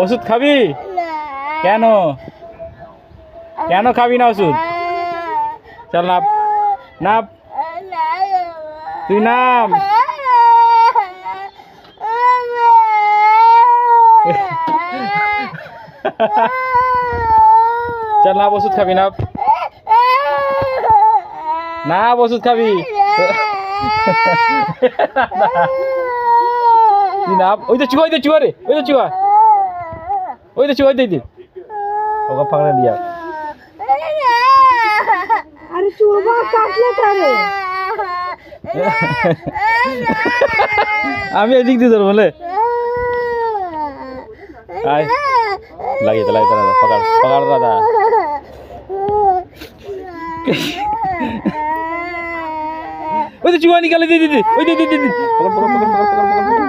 ওষুধ খাবি? কেন কেন খাবি না ওষুধ? চল নাপ নাপ, তুই নাম। চল নাপ, ওষুধ খাবি? নাপ নাপ, ওষুধ খাবি? তুই নাপ। ওই তো চুয়া, ওই তো চুয়া রে, ওই তো চুয়া, ওই তো চুয়া, ওই দিদি ওকে পাকড়া দিয়া। আরে চুবা কাটলে তারে। আমি এদিক দিয়ে ধরবো বলে। আয় লাগিয়ে দাদা, পকাড় পকাড় দাদা। ওই তো চুয়া নিকালে দিদি, ওই দিদি দিদি, পকড় পকড় পকড় পকড় পকড় পকড়।